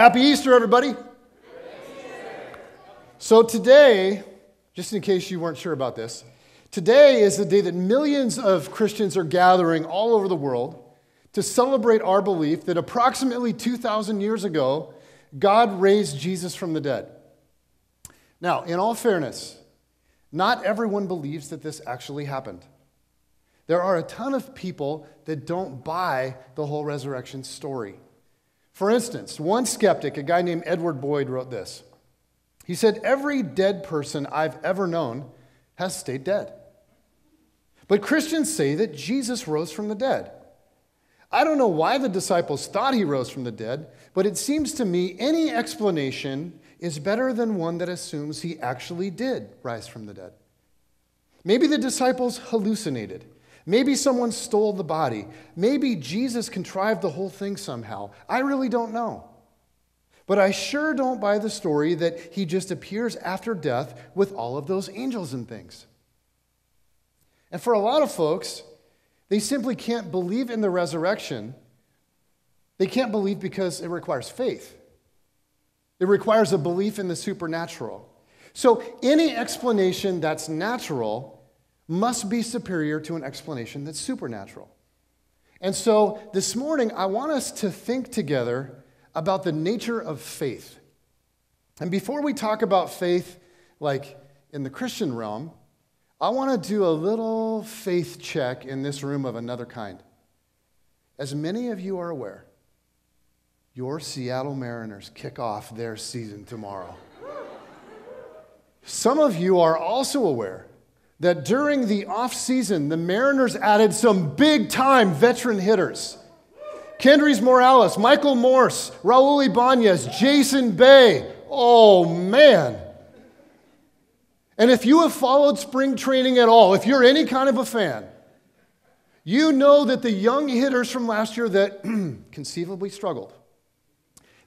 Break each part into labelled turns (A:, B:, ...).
A: Happy Easter, everybody. So today, just in case you weren't sure about this, today is the day that millions of Christians are gathering all over the world to celebrate our belief that approximately 2,000 years ago, God raised Jesus from the dead. Now, in all fairness, not everyone believes that this actually happened. There are a ton of people that don't buy the whole resurrection story. For instance, one skeptic, a guy named Edward Boyd, wrote this. He said, "Every dead person I've ever known has stayed dead. But Christians say that Jesus rose from the dead. I don't know why the disciples thought he rose from the dead, but it seems to me any explanation is better than one that assumes he actually did rise from the dead. Maybe the disciples hallucinated. Maybe someone stole the body. Maybe Jesus contrived the whole thing somehow. I really don't know. But I sure don't buy the story that he just appears after death with all of those angels and things." And for a lot of folks, they simply can't believe in the resurrection. They can't believe because it requires faith. It requires a belief in the supernatural. So any explanation that's natural must be superior to an explanation that's supernatural. And so this morning, I want us to think together about the nature of faith. And before we talk about faith, like in the Christian realm, I want to do a little faith check in this room of another kind. As many of you are aware, your Seattle Mariners kick off their season tomorrow. Some of you are also aware that during the off-season, the Mariners added some big-time veteran hitters. Kendrys Morales, Michael Morse, Raul Ibanez, Jason Bay. Oh, man. And if you have followed spring training at all, if you're any kind of a fan, you know that the young hitters from last year that conceivably struggled,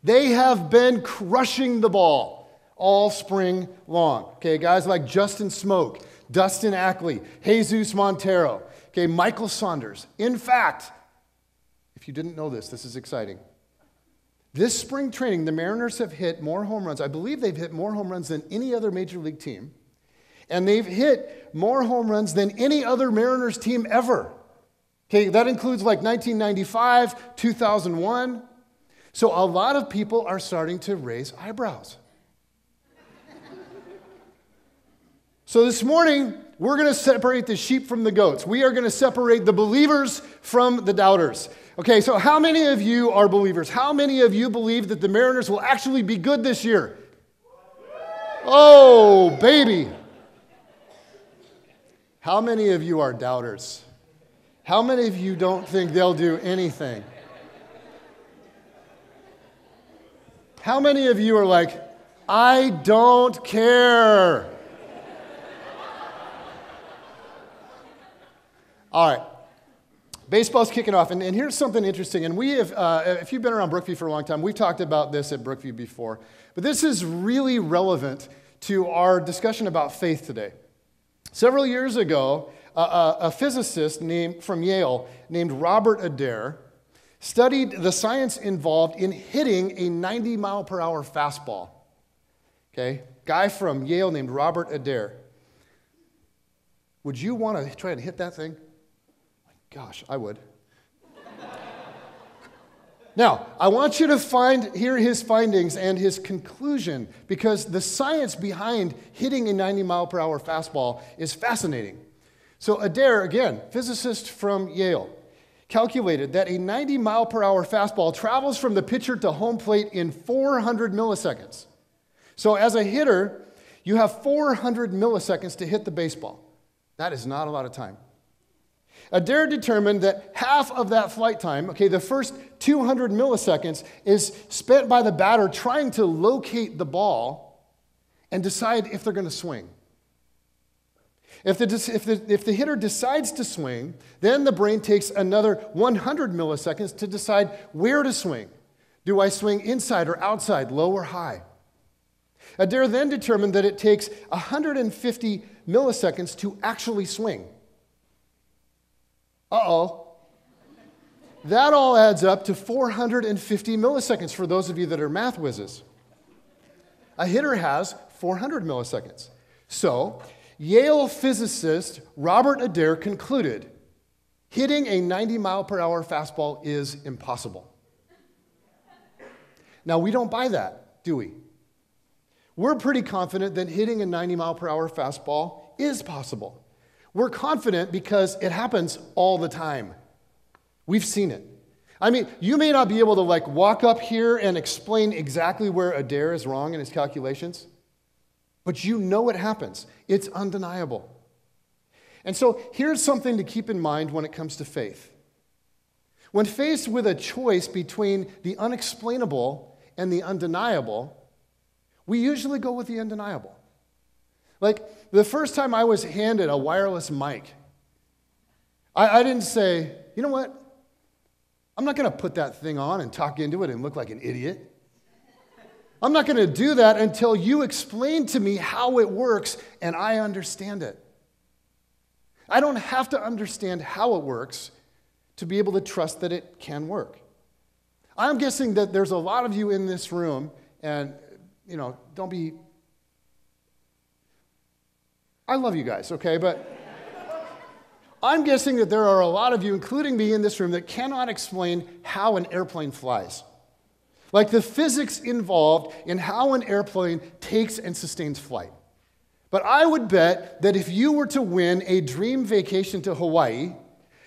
A: they have been crushing the ball all spring long. Okay, guys like Justin Smoke, Dustin Ackley, Jesus Montero, okay, Michael Saunders. In fact, if you didn't know this, this is exciting. This spring training, the Mariners have hit more home runs. I believe they've hit more home runs than any other major league team. And they've hit more home runs than any other Mariners team ever. Okay, that includes like 1995, 2001. So a lot of people are starting to raise eyebrows. So this morning, we're going to separate the sheep from the goats. We are going to separate the believers from the doubters. Okay, so how many of you are believers? How many of you believe that the Mariners will actually be good this year? Oh, baby. How many of you are doubters? How many of you don't think they'll do anything? How many of you are like, I don't care? All right, baseball's kicking off, and here's something interesting, and we have, if you've been around Brookview for a long time, we've talked about this at Brookview before, but this is really relevant to our discussion about faith today. Several years ago, a physicist from Yale named Robert Adair studied the science involved in hitting a 90-mile-per-hour fastball. Okay, guy from Yale named Robert Adair. Would you want to try and hit that thing? Gosh, I would. Now, I want you to hear his findings and his conclusion because the science behind hitting a 90-mile-per-hour fastball is fascinating. So Adair, again, physicist from Yale, calculated that a 90-mile-per-hour fastball travels from the pitcher to home plate in 400 milliseconds. So as a hitter, you have 400 milliseconds to hit the baseball. That is not a lot of time. Adair determined that half of that flight time, okay, the first 200 milliseconds, is spent by the batter trying to locate the ball and decide if they're going to swing. If the hitter decides to swing, then the brain takes another 100 milliseconds to decide where to swing. Do I swing inside or outside, low or high? Adair then determined that it takes 150 milliseconds to actually swing. Uh-oh. that all adds up to 450 milliseconds for those of you that are math whizzes. A hitter has 400 milliseconds. So, Yale physicist Robert Adair concluded, hitting a 90-mile-per-hour fastball is impossible. Now, we don't buy that, do we? We're pretty confident that hitting a 90-mile-per-hour fastball is possible. We're confident because it happens all the time. We've seen it. I mean, you may not be able to walk up here and explain exactly where Adair is wrong in his calculations, but you know it happens. It's undeniable. And so here's something to keep in mind when it comes to faith. When faced with a choice between the unexplainable and the undeniable, we usually go with the undeniable. The first time I was handed a wireless mic, I didn't say, you know what? I'm not going to put that thing on and talk into it and look like an idiot. I'm not going to do that until you explain to me how it works and I understand it. I don't have to understand how it works to be able to trust that it can work. I'm guessing that there's a lot of you in this room, and, don't be... I love you guys, okay? But I'm guessing that there are a lot of you, including me in this room, that cannot explain how an airplane flies. The physics involved in how an airplane takes and sustains flight. But I would bet that if you were to win a dream vacation to Hawaii,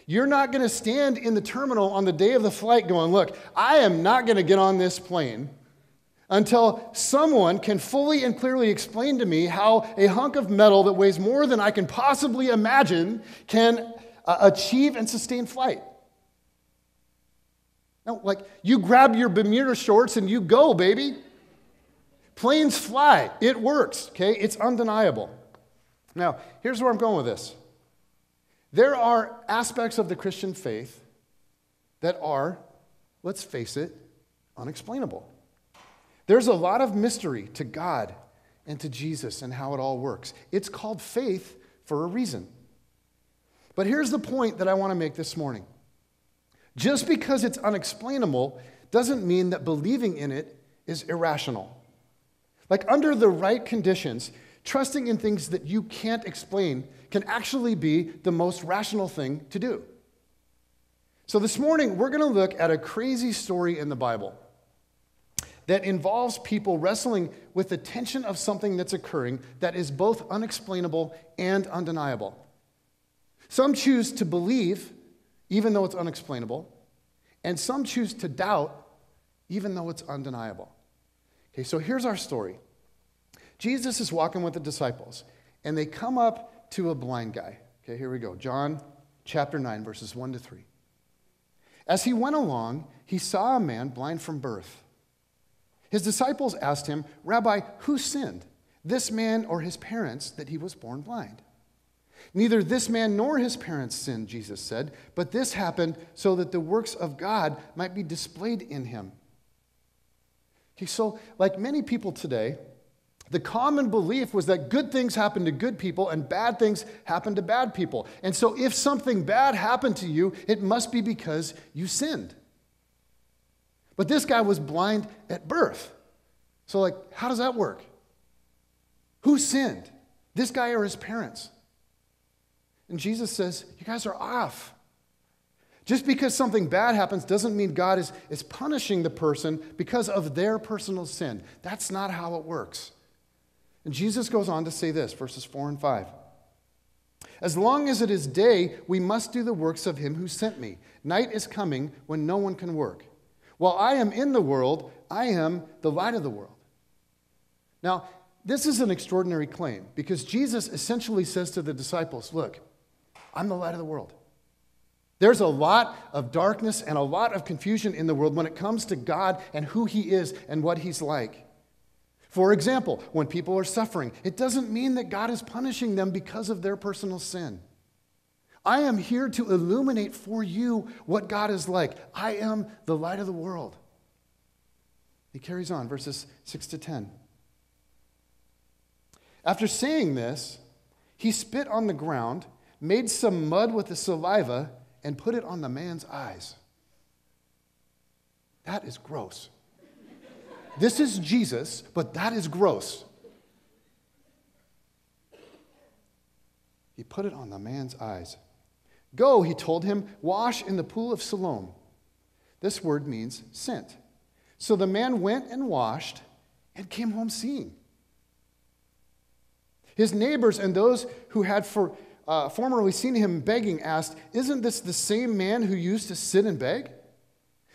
A: you're not going to stand in the terminal on the day of the flight going, look, I am not going to get on this plane until someone can fully and clearly explain to me how a hunk of metal that weighs more than I can possibly imagine can achieve and sustain flight. No, you grab your Bermuda shorts and you go, baby. Planes fly. It works, okay? It's undeniable. Now, here's where I'm going with this. There are aspects of the Christian faith that are, let's face it, unexplainable. There's a lot of mystery to God and to Jesus and how it all works. It's called faith for a reason. But here's the point that I want to make this morning. Just because it's unexplainable doesn't mean that believing in it is irrational. Under the right conditions, trusting in things that you can't explain can actually be the most rational thing to do. So this morning, we're going to look at a crazy story in the Bible that involves people wrestling with the tension of something that's occurring that is both unexplainable and undeniable. Some choose to believe, even though it's unexplainable, and some choose to doubt, even though it's undeniable. Okay, so here's our story. Jesus is walking with the disciples, and they come up to a blind guy. Okay, here we go. John chapter 9, verses 1 to 3. As he went along, he saw a man blind from birth. His disciples asked him, Rabbi, who sinned, this man or his parents, that he was born blind? Neither this man nor his parents sinned, Jesus said, but this happened so that the works of God might be displayed in him. Okay, so like many people today, the common belief was that good things happen to good people and bad things happen to bad people. And so if something bad happened to you, it must be because you sinned. But this guy was blind at birth. So how does that work? Who sinned? This guy or his parents? And Jesus says, you guys are off. Just because something bad happens doesn't mean God is punishing the person because of their personal sin. That's not how it works. And Jesus goes on to say this, verses 4 and 5. As long as it is day, we must do the works of him who sent me. Night is coming when no one can work. While I am in the world, I am the light of the world. Now, this is an extraordinary claim because Jesus essentially says to the disciples, look, I'm the light of the world. There's a lot of darkness and a lot of confusion in the world when it comes to God and who he is and what he's like. For example, when people are suffering, it doesn't mean that God is punishing them because of their personal sin. I am here to illuminate for you what God is like. I am the light of the world. He carries on, verses 6 to 10. After saying this, he spit on the ground, made some mud with the saliva, and put it on the man's eyes. That is gross. This is Jesus, but that is gross. He put it on the man's eyes. Go, he told him, wash in the pool of Siloam. This word means sent. So the man went and washed and came home seeing. His neighbors and those who had formerly seen him begging asked, "Isn't this the same man who used to sit and beg?"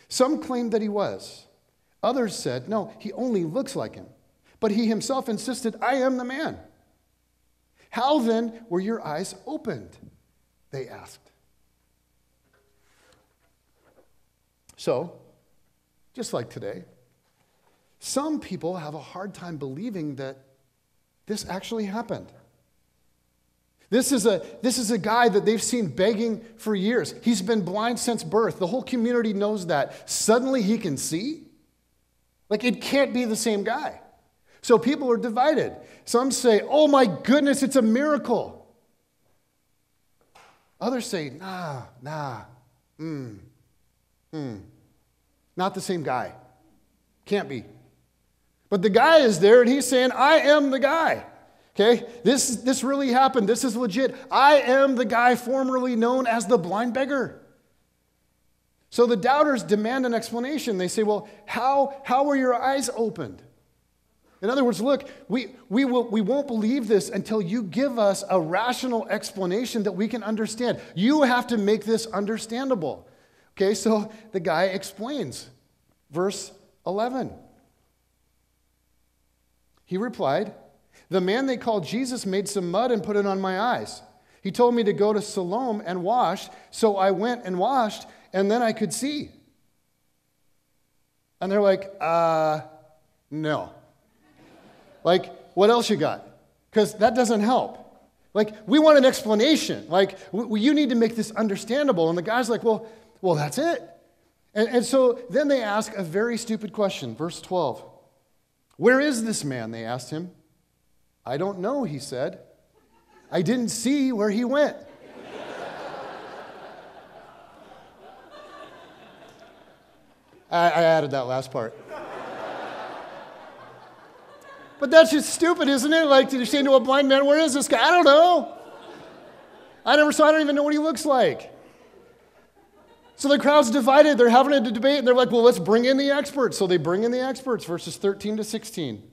A: Some claimed that he was. Others said, "No, he only looks like him." But he himself insisted, "I am the man." "How then were your eyes opened?" they asked. So, just like today, some people have a hard time believing that this actually happened. This is a guy that they've seen begging for years. He's been blind since birth. The whole community knows that. Suddenly he can see? Like, it can't be the same guy. So people are divided. Some say, "Oh my goodness, it's a miracle." Others say, nah, not the same guy. Can't be. But the guy is there and he's saying, "I am the guy." Okay? This really happened. This is legit. I am the guy formerly known as the blind beggar. So the doubters demand an explanation. They say, "Well, how were your eyes opened?" In other words, look, we won't believe this until you give us a rational explanation that we can understand. You have to make this understandable. Okay, so the guy explains. Verse 11. He replied, "The man they called Jesus made some mud and put it on my eyes. He told me to go to Siloam and wash, so I went and washed, and then I could see." And they're like, no. Like, what else you got? Because that doesn't help. Like, we want an explanation. Like, you need to make this understandable. And the guy's like, well, that's it. And so then they ask a very stupid question. Verse 12. "Where is this man?" they asked him. "I don't know," he said. "I didn't see where he went." I added that last part. But that's just stupid, isn't it? Like, to say to a blind man, "Where is this guy?" "I don't know. I never saw, I don't even know what he looks like." So the crowd's divided. They're having a debate, and they're like, "Well, let's bring in the experts." So they bring in the experts, verses 13 to 16.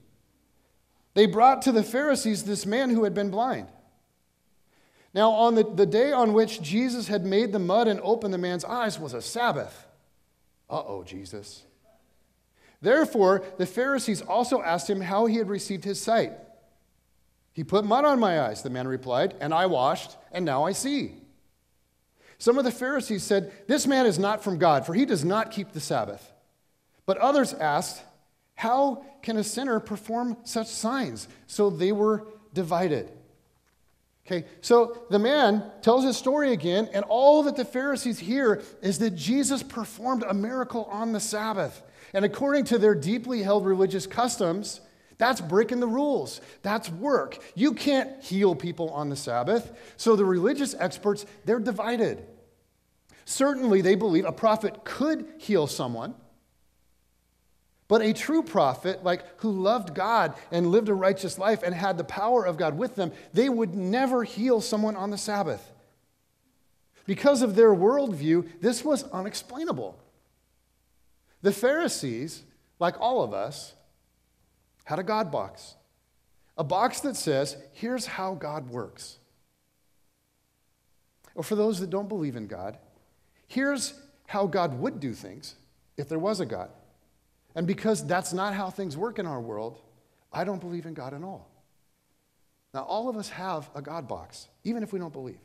A: They brought to the Pharisees this man who had been blind. Now, on the day on which Jesus had made the mud and opened the man's eyes was a Sabbath. Uh-oh, Jesus. Therefore, the Pharisees also asked him how he had received his sight. "He put mud on my eyes," the man replied, "and I washed, and now I see." Some of the Pharisees said, "This man is not from God, for he does not keep the Sabbath." But others asked, "How can a sinner perform such signs?" So they were divided. Okay, so the man tells his story again, and all that the Pharisees hear is that Jesus performed a miracle on the Sabbath. And according to their deeply held religious customs, that's breaking the rules. That's work. You can't heal people on the Sabbath. So the religious experts, they're divided. Certainly, they believe a prophet could heal someone. But a true prophet, like who loved God and lived a righteous life and had the power of God with them, they would never heal someone on the Sabbath. Because of their worldview, this was unexplainable. The Pharisees, like all of us, had a God box. A box that says, here's how God works. Or for those that don't believe in God, here's how God would do things if there was a God. And because that's not how things work in our world, I don't believe in God at all. Now, all of us have a God box, even if we don't believe.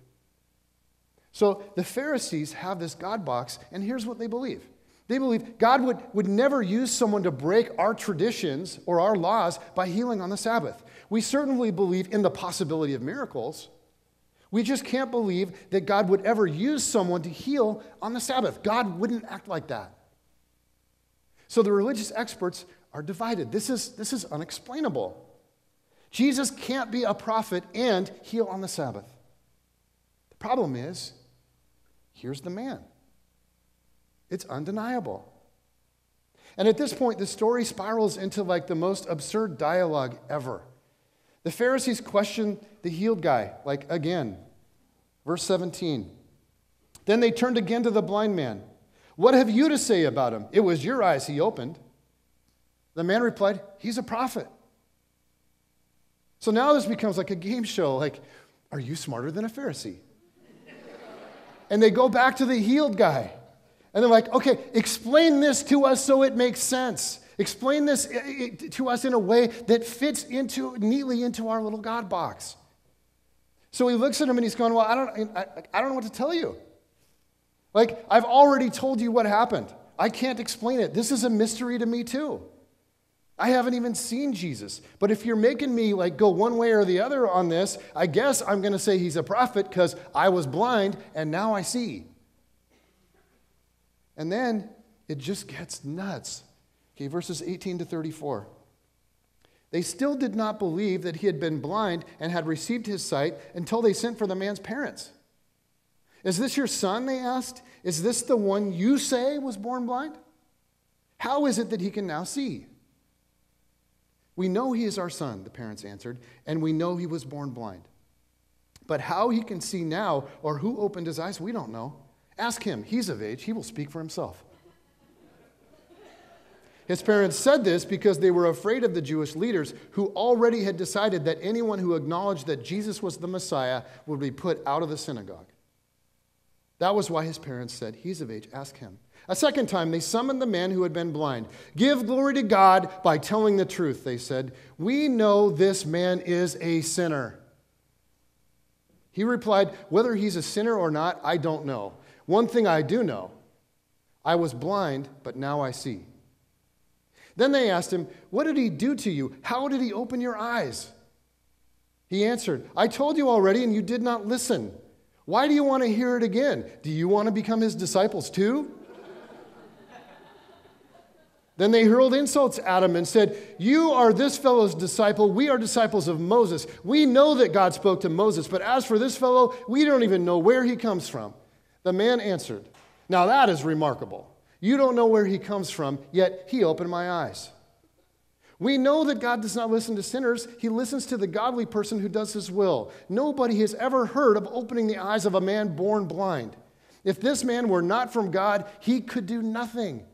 A: So the Pharisees have this God box, and here's what they believe. They believe God would never use someone to break our traditions or our laws by healing on the Sabbath. We certainly believe in the possibility of miracles. We just can't believe that God would ever use someone to heal on the Sabbath. God wouldn't act like that. So the religious experts are divided. This is unexplainable. Jesus can't be a prophet and heal on the Sabbath. The problem is, here's the man. It's undeniable. And at this point, the story spirals into like the most absurd dialogue ever. The Pharisees question the healed guy, like again. Verse 17. Then they turned again to the blind man. What have you to say about him? It was your eyes he opened. The man replied, he's a prophet. So now this becomes like a game show, like, are you smarter than a Pharisee? And they go back to the healed guy. And they're like, okay, explain this to us so it makes sense. Explain this to us in a way that fits neatly into our little God box. So he looks at him and he's going, well, I don't know what to tell you. Like, I've already told you what happened. I can't explain it. This is a mystery to me too. I haven't even seen Jesus. But if you're making me like go one way or the other on this, I guess I'm going to say he's a prophet because I was blind and now I see. And then it just gets nuts. Okay, verses 18 to 34. They still did not believe that he had been blind and had received his sight until they sent for the man's parents. Is this your son, they asked? Is this the one you say was born blind? How is it that he can now see? We know he is our son, the parents answered, and we know he was born blind. But how he can see now or who opened his eyes, we don't know. Ask him. He's of age. He will speak for himself. His parents said this because they were afraid of the Jewish leaders who already had decided that anyone who acknowledged that Jesus was the Messiah would be put out of the synagogue. That was why his parents said, he's of age, ask him. A second time, they summoned the man who had been blind. Give glory to God by telling the truth, they said. We know this man is a sinner. He replied, whether he's a sinner or not, I don't know. One thing I do know, I was blind, but now I see. Then they asked him, what did he do to you? How did he open your eyes? He answered, I told you already, and you did not listen. Why do you want to hear it again? Do you want to become his disciples too? Then they hurled insults at him and said, you are this fellow's disciple. We are disciples of Moses. We know that God spoke to Moses, but as for this fellow, we don't even know where he comes from. The man answered, now that is remarkable. You don't know where he comes from, yet he opened my eyes. We know that God does not listen to sinners. He listens to the godly person who does his will. Nobody has ever heard of opening the eyes of a man born blind. If this man were not from God, he could do nothing.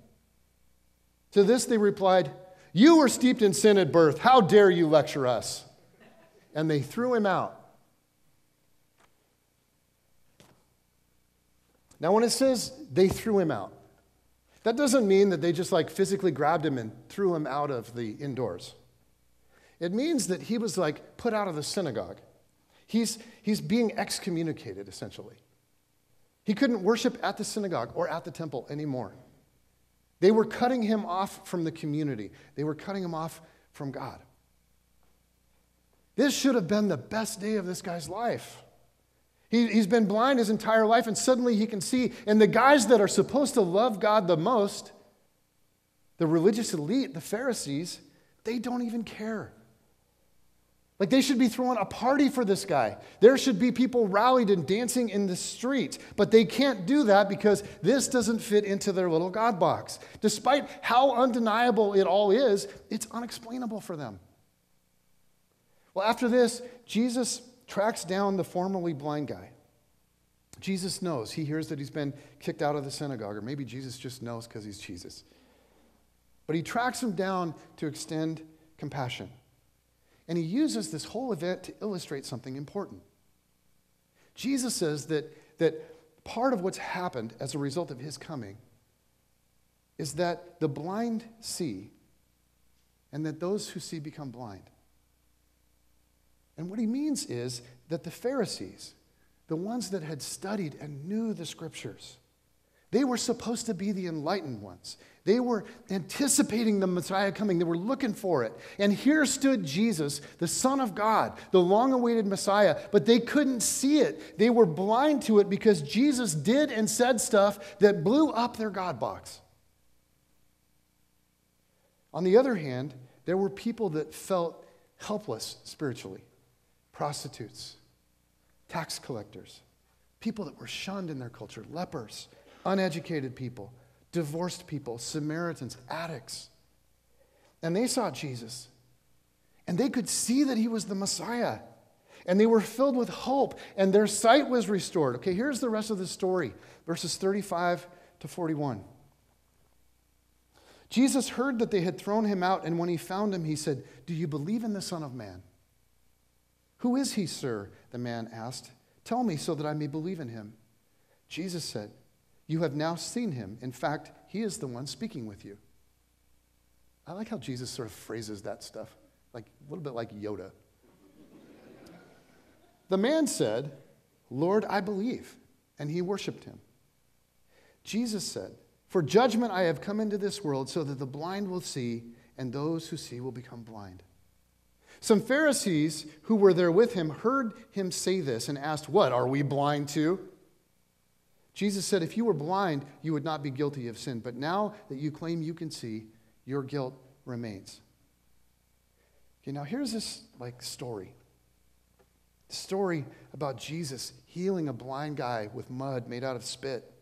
A: To this they replied, you were steeped in sin at birth. How dare you lecture us? And they threw him out. Now when it says they threw him out, that doesn't mean that they just like physically grabbed him and threw him out of the indoors. It means that he was like put out of the synagogue. He's being excommunicated, essentially. He couldn't worship at the synagogue or at the temple anymore. They were cutting him off from the community. They were cutting him off from God. This should have been the best day of this guy's life. He's been blind his entire life, and suddenly he can see. And the guys that are supposed to love God the most, the religious elite, the Pharisees, they don't even care. Like they should be throwing a party for this guy. There should be people rallied and dancing in the streets, but they can't do that because this doesn't fit into their little God box. Despite how undeniable it all is, it's unexplainable for them. Well, after this, Jesus tracks down the formerly blind guy. Jesus knows. He hears that he's been kicked out of the synagogue, or maybe Jesus just knows because he's Jesus. But he tracks him down to extend compassion. And he uses this whole event to illustrate something important. Jesus says that part of what's happened as a result of his coming is that the blind see, and that those who see become blind. And what he means is that the Pharisees, the ones that had studied and knew the scriptures, they were supposed to be the enlightened ones. They were anticipating the Messiah coming. They were looking for it. And here stood Jesus, the Son of God, the long-awaited Messiah, but they couldn't see it. They were blind to it because Jesus did and said stuff that blew up their God box. On the other hand, there were people that felt helpless spiritually. Prostitutes, tax collectors, people that were shunned in their culture, lepers, uneducated people, divorced people, Samaritans, addicts. And they saw Jesus. And they could see that he was the Messiah. And they were filled with hope, and their sight was restored. Okay, here's the rest of the story, verses 35 to 41. Jesus heard that they had thrown him out, and when he found him, he said, "Do you believe in the Son of Man?" "Who is he, sir?" the man asked. "Tell me so that I may believe in him." Jesus said, "You have now seen him. In fact, he is the one speaking with you." I like how Jesus sort of phrases that stuff, like a little bit like Yoda. The man said, "Lord, I believe," and he worshiped him. Jesus said, "For judgment I have come into this world so that the blind will see, and those who see will become blind." Some Pharisees who were there with him heard him say this and asked, "What, are we blind too?" Jesus said, "If you were blind, you would not be guilty of sin, but now that you claim you can see, your guilt remains." Okay, now here's this story. Story about Jesus healing a blind guy with mud made out of spit.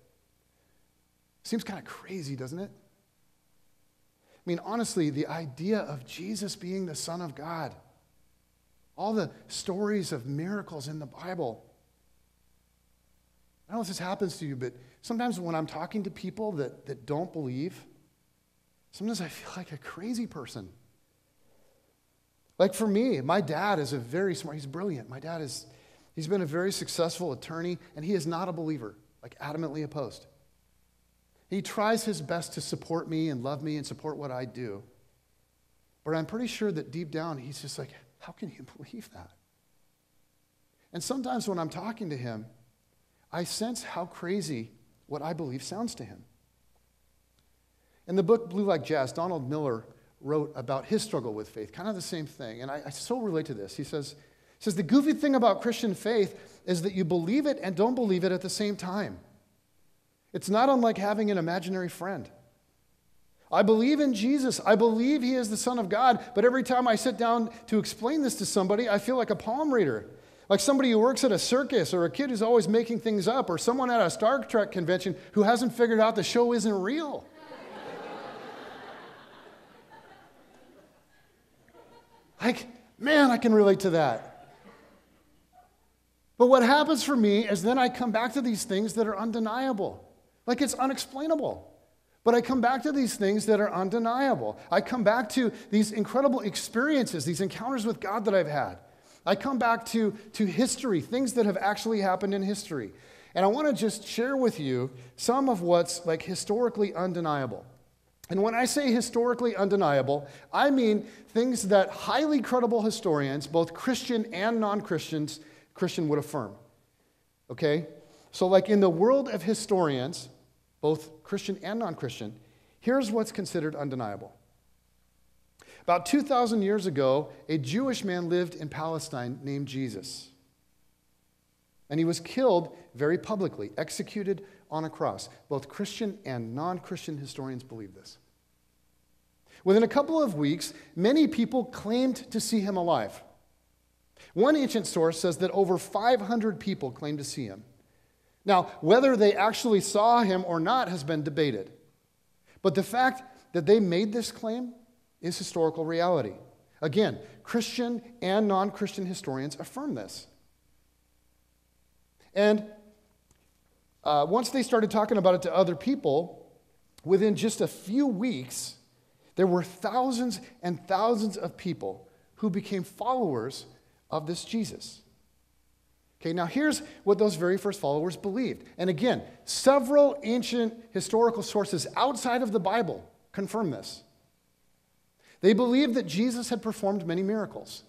A: Seems kind of crazy, doesn't it? I mean, honestly, the idea of Jesus being the Son of God, all the stories of miracles in the Bible. I don't know if this happens to you, but sometimes when I'm talking to people that don't believe, sometimes I feel like a crazy person. Like for me, my dad is a very smart, he's brilliant. He's been a very successful attorney, and he is not a believer, adamantly opposed. He tries his best to support me and love me and support what I do. But I'm pretty sure that deep down, he's just like, how can you believe that? And sometimes when I'm talking to him, I sense how crazy what I believe sounds to him. In the book Blue Like Jazz, Donald Miller wrote about his struggle with faith, kind of the same thing. And I so relate to this. He says, the goofy thing about Christian faith is that you believe it and don't believe it at the same time. It's not unlike having an imaginary friend. I believe in Jesus. I believe he is the Son of God. But every time I sit down to explain this to somebody, I feel like a palm reader. Like somebody who works at a circus, or a kid who's always making things up, or someone at a Star Trek convention who hasn't figured out the show isn't real. Man, I can relate to that. But what happens for me is then I come back to these things that are undeniable. It's unexplainable. But I come back to these things that are undeniable. I come back to these incredible experiences, these encounters with God that I've had. I come back to history, things that have actually happened in history. And I want to just share with you some of what's historically undeniable. And when I say historically undeniable, I mean things that highly credible historians, both Christian and Christian would affirm. Okay? So in the world of historians, both Christian and non-Christian, here's what's considered undeniable. About 2,000 years ago, a Jewish man lived in Palestine named Jesus. And he was killed very publicly, executed on a cross. Both Christian and non-Christian historians believe this. Within a couple of weeks, many people claimed to see him alive. One ancient source says that over 500 people claimed to see him. Now, whether they actually saw him or not has been debated. But the fact that they made this claim is historical reality. Again, Christian and non-Christian historians affirm this. And once they started talking about it to other people, within just a few weeks, there were thousands and thousands of people who became followers of this Jesus. Okay, now here's what those very first followers believed. And again, several ancient historical sources outside of the Bible confirm this. They believed that Jesus had performed many miracles.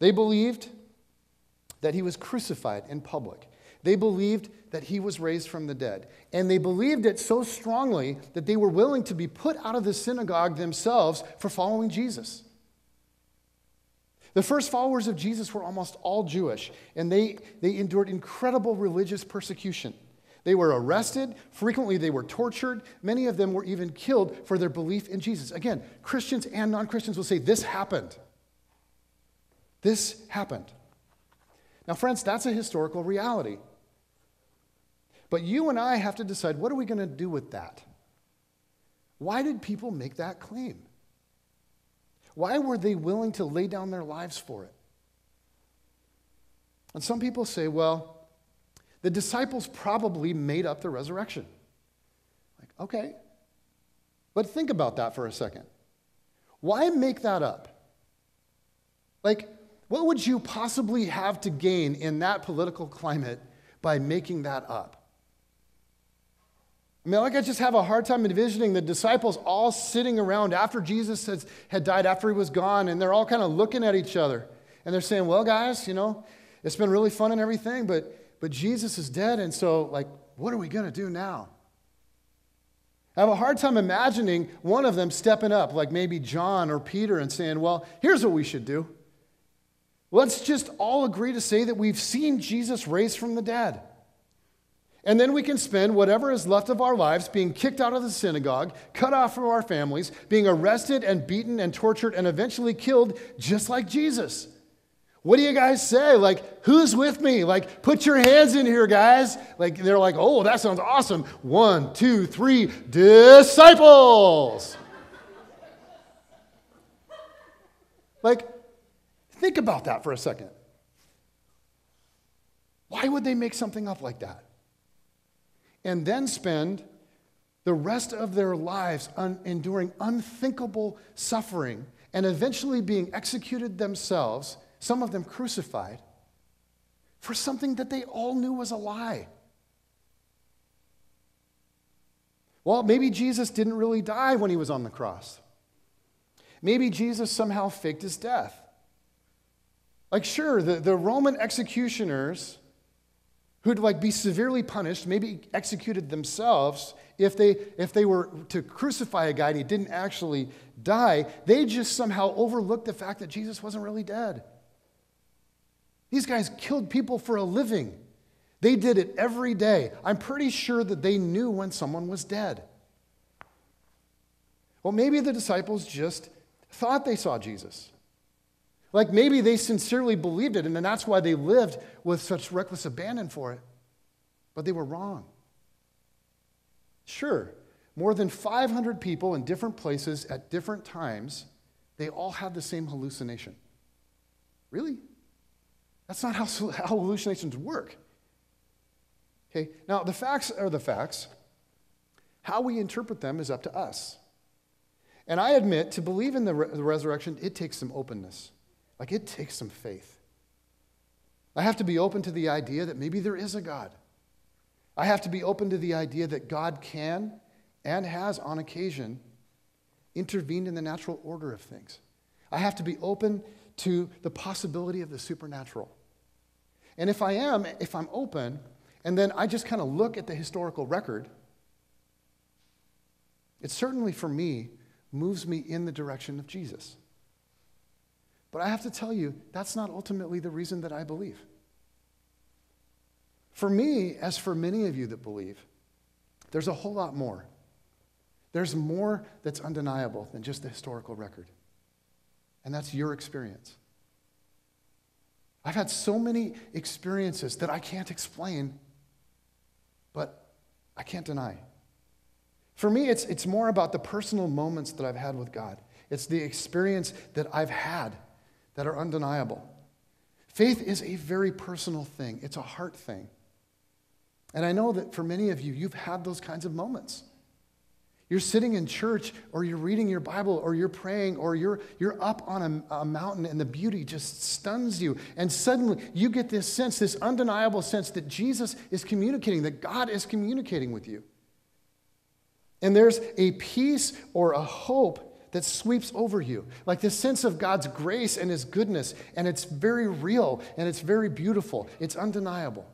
A: They believed that he was crucified in public. They believed that he was raised from the dead. And they believed it so strongly that they were willing to be put out of the synagogue themselves for following Jesus. The first followers of Jesus were almost all Jewish, and they endured incredible religious persecution. They were arrested, frequently they were tortured, many of them were even killed for their belief in Jesus. Again, Christians and non-Christians will say, this happened. This happened. Now, friends, that's a historical reality. But you and I have to decide, what are we going to do with that? Why did people make that claim? Why were they willing to lay down their lives for it? And some people say, well, the disciples probably made up the resurrection. Like, okay. But think about that for a second. Why make that up? Like, what would you possibly have to gain in that political climate by making that up? I mean, like, I just have a hard time envisioning the disciples all sitting around after Jesus had died, after he was gone, and they're all kind of looking at each other. And they're saying, well, guys, it's been really fun and everything, but Jesus is dead, and so, like, what are we going to do now? I have a hard time imagining one of them stepping up, like maybe John or Peter, and saying, well, here's what we should do. Let's just all agree to say that we've seen Jesus raised from the dead. And then we can spend whatever is left of our lives being kicked out of the synagogue, cut off from our families, being arrested and beaten and tortured and eventually killed just like Jesus. What do you guys say? Like, who's with me? Like, put your hands in here, guys. Like, they're like, oh, that sounds awesome. 1, 2, 3, disciples. Like, think about that for a second. Why would they make something up like that? And then spend the rest of their lives enduring unthinkable suffering and eventually being executed themselves, some of them crucified, for something that they all knew was a lie. Well, maybe Jesus didn't really die when he was on the cross. Maybe Jesus somehow faked his death. Like, sure, the Roman executioners who'd like be severely punished, maybe executed themselves, if they were to crucify a guy and he didn't actually die, they just somehow overlooked the fact that Jesus wasn't really dead. These guys killed people for a living. They did it every day. I'm pretty sure that they knew when someone was dead. Well, maybe the disciples just thought they saw Jesus. Like maybe they sincerely believed it, and then that's why they lived with such reckless abandon for it. But they were wrong. Sure, more than 500 people in different places at different times, they all had the same hallucination. Really? That's not how hallucinations work. Okay, now the facts are the facts. How we interpret them is up to us. And I admit, to believe in the resurrection, it takes some openness. Like, it takes some faith. I have to be open to the idea that maybe there is a God. I have to be open to the idea that God can and has, on occasion, intervened in the natural order of things. I have to be open to the possibility of the supernatural. And if I'm open, and then I just kind of look at the historical record, it certainly, for me, moves me in the direction of Jesus. But I have to tell you, that's not ultimately the reason that I believe. For me, as for many of you that believe, there's a whole lot more. There's more that's undeniable than just the historical record. And that's your experience. I've had so many experiences that I can't explain, but I can't deny. For me, it's more about the personal moments that I've had with God. It's the experience that I've had that are undeniable. Faith is a very personal thing. It's a heart thing. And I know that for many of you, you've had those kinds of moments. You're sitting in church, or you're reading your Bible, or you're praying, or you're up on a mountain and the beauty just stuns you. And suddenly you get this sense, this undeniable sense that Jesus is communicating, that God is communicating with you. And there's a peace or a hope that sweeps over you, like this sense of God's grace and his goodness, and it's very real, and it's very beautiful. It's undeniable.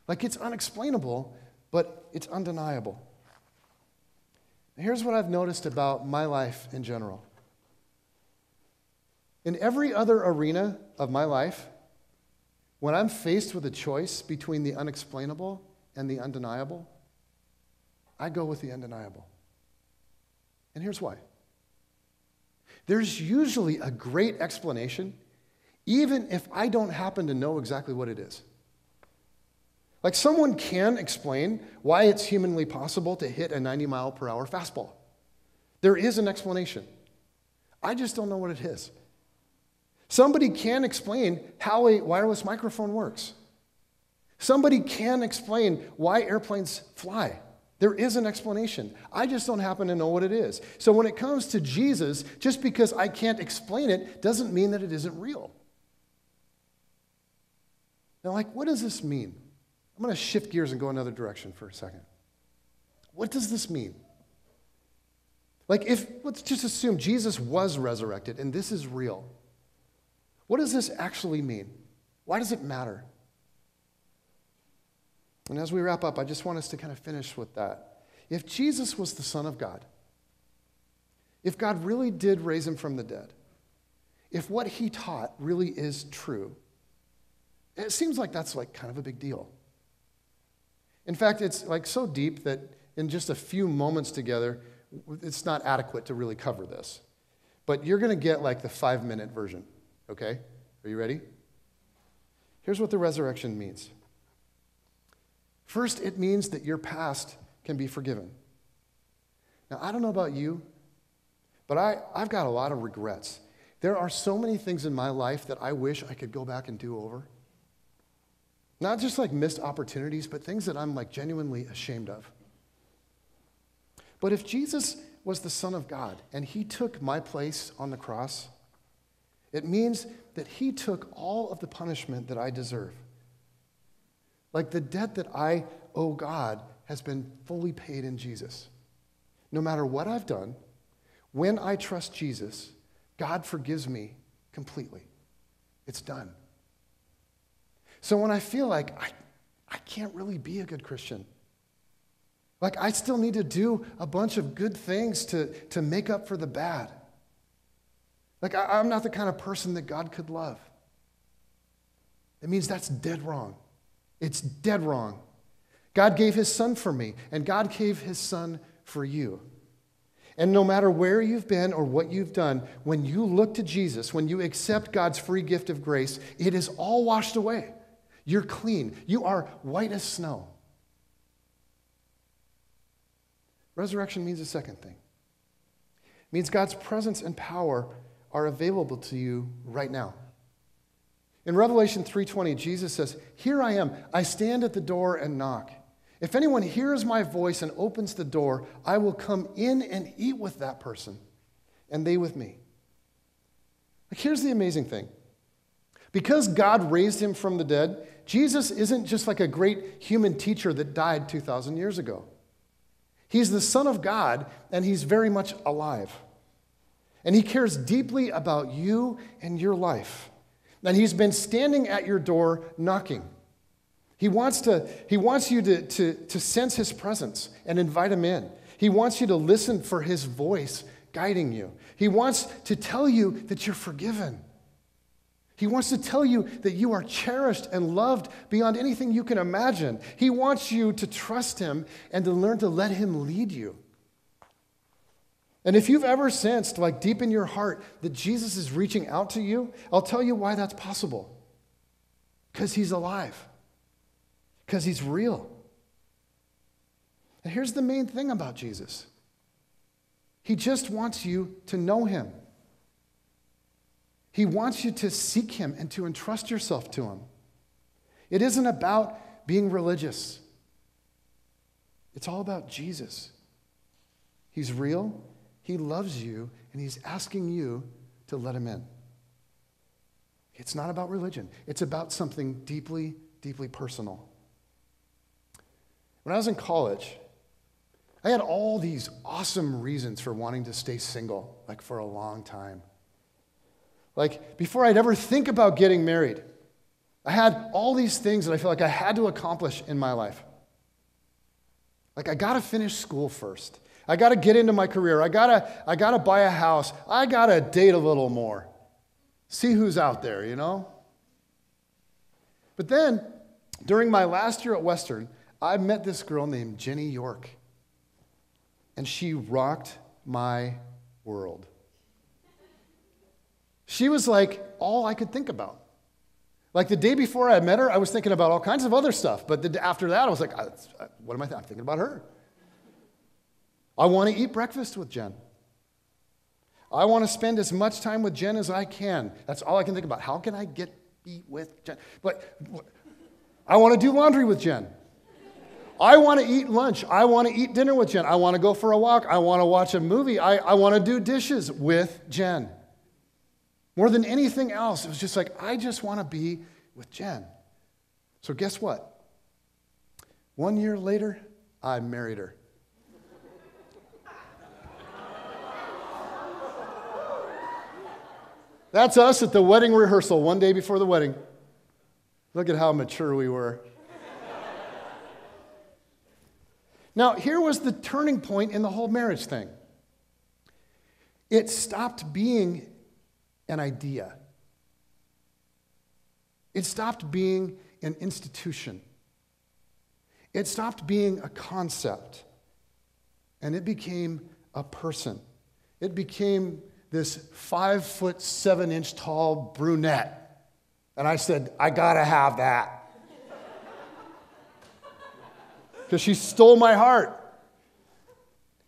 A: Like, it's unexplainable, but it's undeniable. Here's what I've noticed about my life in general. In every other arena of my life, when I'm faced with a choice between the unexplainable and the undeniable, I go with the undeniable. And here's why. There's usually a great explanation, even if I don't happen to know exactly what it is. Like someone can explain why it's humanly possible to hit a 90-mile-per-hour fastball. There is an explanation. I just don't know what it is. Somebody can explain how a wireless microphone works. Somebody can explain why airplanes fly. There is an explanation. I just don't happen to know what it is. So when it comes to Jesus, just because I can't explain it doesn't mean that it isn't real. Now, what does this mean? I'm going to shift gears and go another direction for a second. What does this mean? Let's just assume Jesus was resurrected and this is real. What does this actually mean? Why does it matter? And as we wrap up, I just want us to kind of finish with that. If Jesus was the Son of God, if God really did raise him from the dead, if what he taught really is true, it seems like that's kind of a big deal. In fact, it's so deep that in just a few moments together, it's not adequate to really cover this. But you're going to get the 5-minute version, okay? Are you ready? Here's what the resurrection means. First, it means that your past can be forgiven. Now, I don't know about you, but I've got a lot of regrets. There are so many things in my life that I wish I could go back and do over. Not just missed opportunities, but things that I'm genuinely ashamed of. But if Jesus was the Son of God and he took my place on the cross, it means that he took all of the punishment that I deserve. The debt that I owe God has been fully paid in Jesus. No matter what I've done, when I trust Jesus, God forgives me completely. It's done. So when I feel I can't really be a good Christian, I still need to do a bunch of good things to make up for the bad. I'm not the kind of person that God could love. It means that's dead wrong. It's dead wrong. God gave his son for me, and God gave his son for you. And no matter where you've been or what you've done, when you look to Jesus, when you accept God's free gift of grace, it is all washed away. You're clean. You are white as snow. Resurrection means a second thing. It means God's presence and power are available to you right now. In Revelation 3:20, Jesus says, "Here I am. I stand at the door and knock. If anyone hears my voice and opens the door, I will come in and eat with that person, and they with me." Here's the amazing thing. Because God raised him from the dead, Jesus isn't just a great human teacher that died 2,000 years ago. He's the Son of God, and he's very much alive. And he cares deeply about you and your life. And he's been standing at your door knocking. He wants you to sense his presence and invite him in. He wants you to listen for his voice guiding you. He wants to tell you that you're forgiven. He wants to tell you that you are cherished and loved beyond anything you can imagine. He wants you to trust him and to learn to let him lead you. And if you've ever sensed, deep in your heart, that Jesus is reaching out to you, I'll tell you why that's possible. Because he's alive. Because he's real. And here's the main thing about Jesus. He just wants you to know him. He wants you to seek him and to entrust yourself to him. It isn't about being religious. It's all about Jesus. He's real, he loves you, and he's asking you to let him in. It's not about religion. It's about something deeply, deeply personal. When I was in college, I had all these awesome reasons for wanting to stay single, for a long time. Before I'd ever think about getting married, I had all these things that I feel I had to accomplish in my life. I got to finish school first. I got to get into my career. I got to buy a house. I got to date a little more. See who's out there, But then, during my last year at Western, I met this girl named Jenny York. And she rocked my world. She was all I could think about. Like the day before I met her, I was thinking about all kinds of other stuff. But after that, I was like, what am I thinking? I'm thinking about her. I want to eat breakfast with Jen. I want to spend as much time with Jen as I can. That's all I can think about. How can I be with Jen? But I want to do laundry with Jen. I want to eat lunch. I want to eat dinner with Jen. I want to go for a walk. I want to watch a movie. I want to do dishes with Jen. More than anything else, it was just like, I just want to be with Jen. So guess what? 1 year later, I married her. That's us at the wedding rehearsal 1 day before the wedding. Look at how mature we were. Now, here was the turning point in the whole marriage thing. It stopped being an idea. It stopped being an institution. It stopped being a concept. And it became a person. It became this 5'7" tall brunette. And I said, I gotta have that. Because she stole my heart.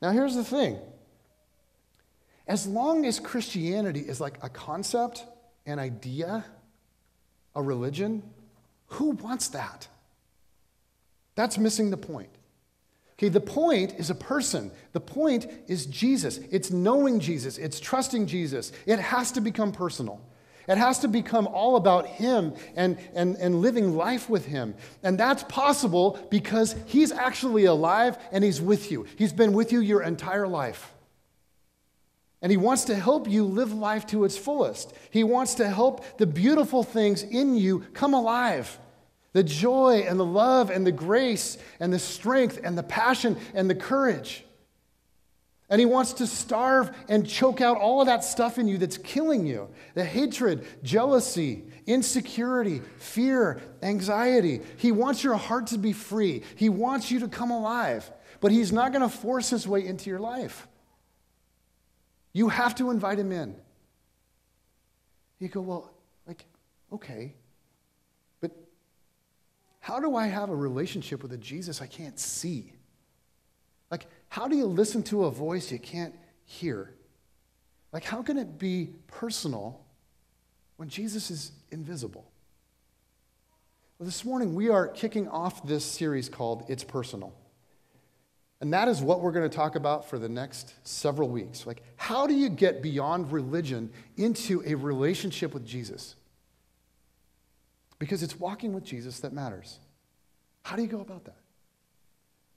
A: Now here's the thing. As long as Christianity is like a concept, an idea, a religion, who wants that? That's missing the point. Okay, the point is a person. The point is Jesus. It's knowing Jesus. It's trusting Jesus. It has to become personal. It has to become all about Him and living life with Him. And that's possible because He's actually alive and He's with you. He's been with you your entire life. And He wants to help you live life to its fullest. He wants to help the beautiful things in you come alive. The joy and the love and the grace and the strength and the passion and the courage. And He wants to starve and choke out all of that stuff in you that's killing you. The hatred, jealousy, insecurity, fear, anxiety. He wants your heart to be free. He wants you to come alive. But He's not going to force His way into your life. You have to invite Him in. You go, well, okay. But how do I have a relationship with a Jesus I can't see? How do you listen to a voice you can't hear? How can it be personal when Jesus is invisible? Well, this morning we are kicking off this series called It's Personal. And that is what we're going to talk about for the next several weeks. How do you get beyond religion into a relationship with Jesus? Because it's walking with Jesus that matters. How do you go about that?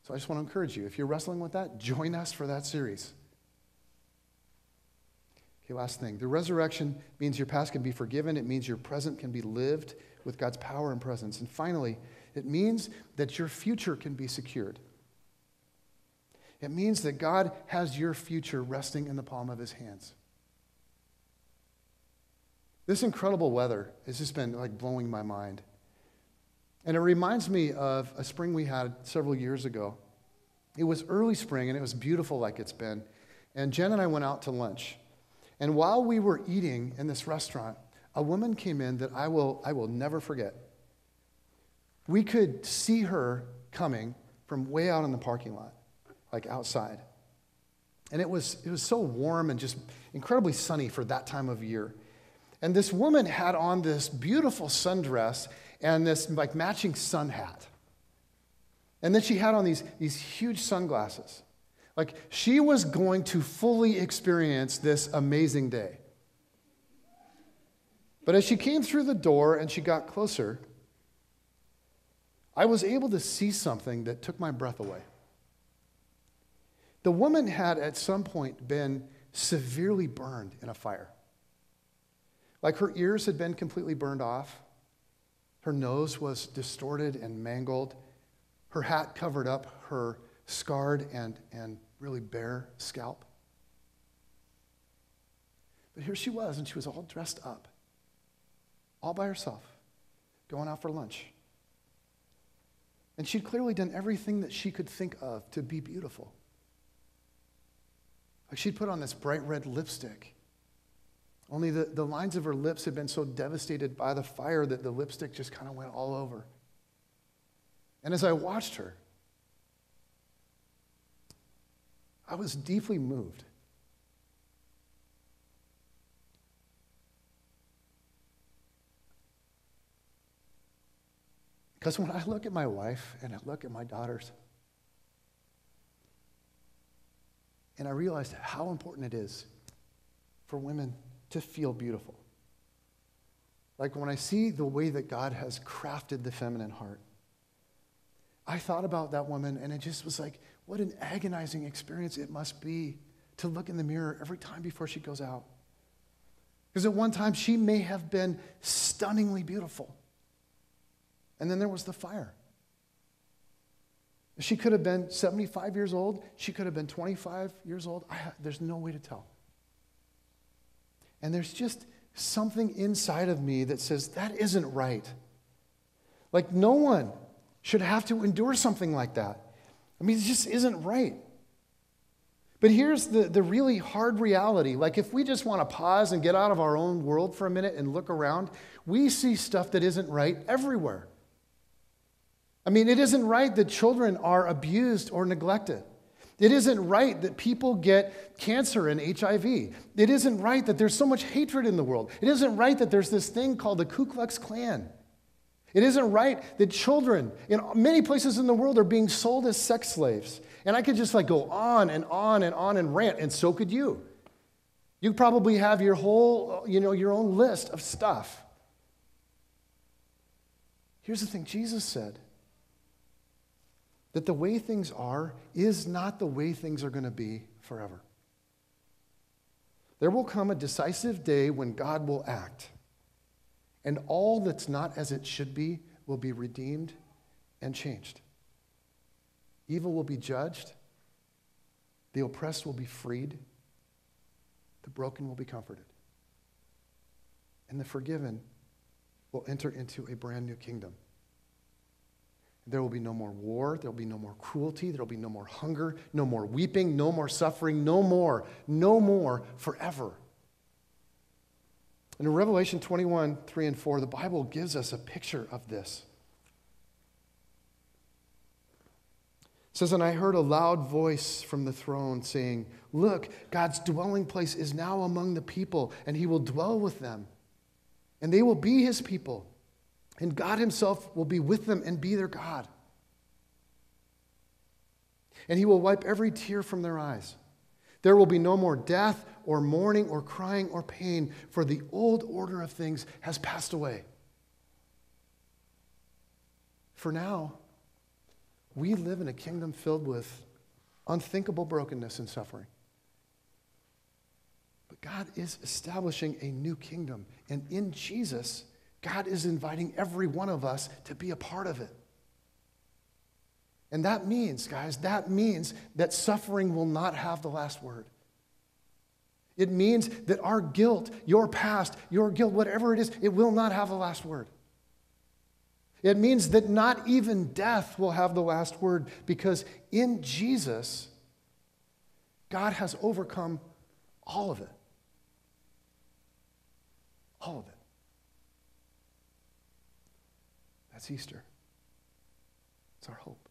A: So I just want to encourage you, if you're wrestling with that, join us for that series. Okay, last thing. The resurrection means your past can be forgiven. It means your present can be lived with God's power and presence. And finally, it means that your future can be secured. It means that God has your future resting in the palm of His hands. This incredible weather has just been blowing my mind. And it reminds me of a spring we had several years ago. It was early spring, and it was beautiful like it's been. And Jen and I went out to lunch. And while we were eating in this restaurant, a woman came in that I will never forget. We could see her coming from way out in the parking lot, outside. And it was so warm and just incredibly sunny for that time of year. And this woman had on this beautiful sundress and this matching sun hat. And then she had on these huge sunglasses. She was going to fully experience this amazing day. But as she came through the door and she got closer, I was able to see something that took my breath away. The woman had at some point been severely burned in a fire. Her ears had been completely burned off. Her nose was distorted and mangled. Her hat covered up her scarred and really bare scalp. But here she was, and she was all dressed up, all by herself, going out for lunch. And she'd clearly done everything that she could think of to be beautiful. She'd put on this bright red lipstick, Only the lines of her lips had been so devastated by the fire that the lipstick just kind of went all over. And as I watched her, I was deeply moved. Because when I look at my wife and I look at my daughters, and I realized how important it is for women to feel beautiful. Like when I see the way that God has crafted the feminine heart, I thought about that woman, and it just was like, what an agonizing experience it must be to look in the mirror every time before she goes out. Because at one time, she may have been stunningly beautiful. And then there was the fire. She could have been 75 years old. She could have been 25 years old. There's no way to tell. And there's just something inside of me that says, that isn't right. Like, no one should have to endure something like that. I mean, it just isn't right. But here's the really hard reality. Like, if we just want to pause and get out of our own world for a minute and look around, we see stuff that isn't right everywhere. I mean, it isn't right that children are abused or neglected. It isn't right that people get cancer and HIV. It isn't right that there's so much hatred in the world. It isn't right that there's this thing called the Ku Klux Klan. It isn't right that children in many places in the world are being sold as sex slaves. And I could just like go on and on and on and rant, and so could you. You probably have your whole, your own list of stuff. Here's the thing, Jesus said that the way things are is not the way things are going to be forever. There will come a decisive day when God will act, and all that's not as it should be will be redeemed and changed. Evil will be judged, the oppressed will be freed, the broken will be comforted, and the forgiven will enter into a brand new kingdom. There will be no more war. There will be no more cruelty. There will be no more hunger, no more weeping, no more suffering, no more forever. And in Revelation 21, 3 and 4, the Bible gives us a picture of this. It says, "And I heard a loud voice from the throne saying, 'Look, God's dwelling place is now among the people, and he will dwell with them. And they will be his people. And God himself will be with them and be their God. And he will wipe every tear from their eyes. There will be no more death or mourning or crying or pain, for the old order of things has passed away.'" For now, we live in a kingdom filled with unthinkable brokenness and suffering. But God is establishing a new kingdom, and in Jesus, God is inviting every one of us to be a part of it. And that means, guys, that suffering will not have the last word. It means that our guilt, your past, your guilt, whatever it is, it will not have the last word. It means that not even death will have the last word, because in Jesus, God has overcome all of it. All of it. That's Easter. It's our hope.